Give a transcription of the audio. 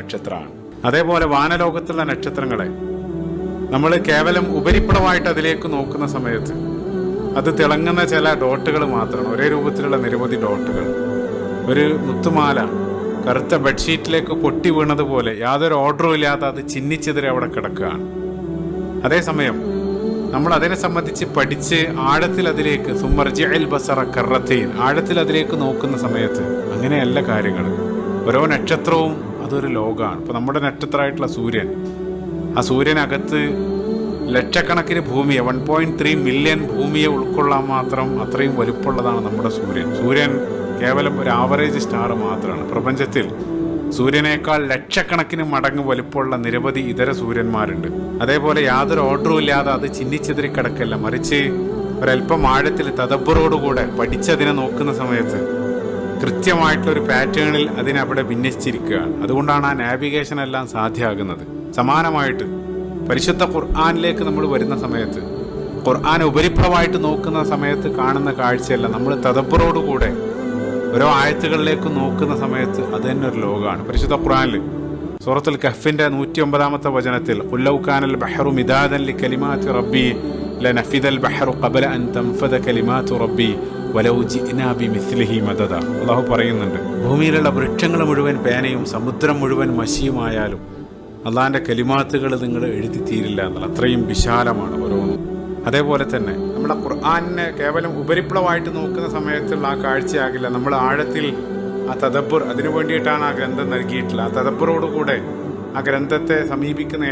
നക്ഷത്രമാണ്. അതേപോലെ വാനലോകത്തുള്ള നക്ഷത്രങ്ങളെ നമ്മൾ കേവലം ഉപരിപ്ലവമായിട്ട് അതിലേക്ക് നോക്കുന്ന സമയത്ത് അത് തിളങ്ങുന്ന ചില ഡോട്ടുകൾ മാത്രമാണ്, ഒരേ രൂപത്തിലുള്ള നിരവധി ഡോട്ടുകൾ. ഒരു മുത്തുമാല കറുത്ത ബെഡ്ഷീറ്റിലേക്ക് പൊട്ടി വീണതുപോലെ യാതൊരു ഓർഡറും ഇല്ലാതെ അത് ചിന്നിച്ചെതിരെ അവിടെ കിടക്കുകയാണ്. അതേസമയം നമ്മൾ അതിനെ സംബന്ധിച്ച് പഠിച്ച് ആഴത്തിൽ അതിലേക്ക് സുമർജിഅൽ ബസറ കറത്തൈൻ ആഴത്തിൽ അതിലേക്ക് നോക്കുന്ന സമയത്ത് അങ്ങനെയല്ല കാര്യങ്ങൾ. ഓരോ നക്ഷത്രവും അതൊരു ലോകമാണ്. ഇപ്പം നമ്മുടെ നക്ഷത്രമായിട്ടുള്ള സൂര്യൻ, ആ സൂര്യനകത്ത് ലക്ഷക്കണക്കിന് ഭൂമിയെ 1.3 മില്യൺ ഭൂമിയെ ഉൾക്കൊള്ളാൻ മാത്രം അത്രയും വലുപ്പമുള്ളതാണ് നമ്മുടെ സൂര്യൻ. സൂര്യൻ കേവലം ഒരു ആവറേജ് സ്റ്റാർ മാത്രമാണ്. പ്രപഞ്ചത്തിൽ സൂര്യനേക്കാൾ ലക്ഷക്കണക്കിന് മടങ്ങ് വലുപ്പമുള്ള നിരവധി ഇതര സൂര്യന്മാരുണ്ട്. അതേപോലെ യാതൊരു ഓർഡറും ഇല്ലാതെ അത് ചിന്നിച്ചെതിരി കിടക്കല്ല, മറിച്ച് ഒരല്പം ആഴത്തിൽ തദബ്ബറോടുകൂടെ പഠിച്ചതിനെ നോക്കുന്ന സമയത്ത് കൃത്യമായിട്ടുള്ളൊരു പാറ്റേണിൽ അതിനവിടെ വിന്യസിച്ചിരിക്കുകയാണ്. അതുകൊണ്ടാണ് ആ നാവിഗേഷൻ എല്ലാം സാധ്യമാകുന്നത്. സമാനമായിട്ട് പരിശുദ്ധ ഖുർആനിലേക്ക് നമ്മൾ വരുന്ന സമയത്ത്, ഖുർആൻ ഉപരിപ്ലവമായിട്ട് നോക്കുന്ന സമയത്ത് കാണുന്ന കാഴ്ചയല്ല, നമ്മൾ തദബ്ബറോടുകൂടെ ഓരോ ആയത്തുകളിലേക്ക് നോക്കുന്ന സമയത്ത് അത് തന്നെ ഒരു ലോകമാണ്. പരിശുദ്ധ ഖുർആനിൽ സൂറത്തുൽ കഹ്ഫിന്റെ 109 വചനത്തിൽ ഖുൽ ലൗ കാനൽ ബഹറു മിദാദൻ ലികലിമാതി റബ്ബി ലനഫിദൽ ബഹറു ഖബല അൻ തൻഫദ കലിമാതു റബ്ബി വലൗ ജിഅനാ ബിമിസ്ലിഹി മദദ. അല്ലാഹു പറയുന്നുണ്ട്, ഭൂമിയിലുള്ള വൃക്ഷങ്ങൾ മുഴുവൻ പേനയും സമുദ്രം മുഴുവൻ മഷിയുമായാലും അള്ളാഹിന്റെ കലിമാത്തുകൾ നിങ്ങൾ എഴുതി തീരില്ല എന്നുള്ള അത്രയും വിശാലമാണ് ഓരോന്നും. അതേപോലെ തന്നെ നമ്മുടെ ഖുർആനിനെ കേവലം ഉപരിപ്ലവമായിട്ട് നോക്കുന്ന സമയത്തുള്ള ആ കാഴ്ചയാകില്ല. നമ്മൾ ആഴത്തിൽ ആ തദബ്ബുർ, അതിനു വേണ്ടിയിട്ടാണ് ആ ഗ്രന്ഥം നൽകിയിട്ടുള്ളത്. ആ തദബ്ബറോടുകൂടെ ആ ഗ്രന്ഥത്തെ സമീപിക്കുന്ന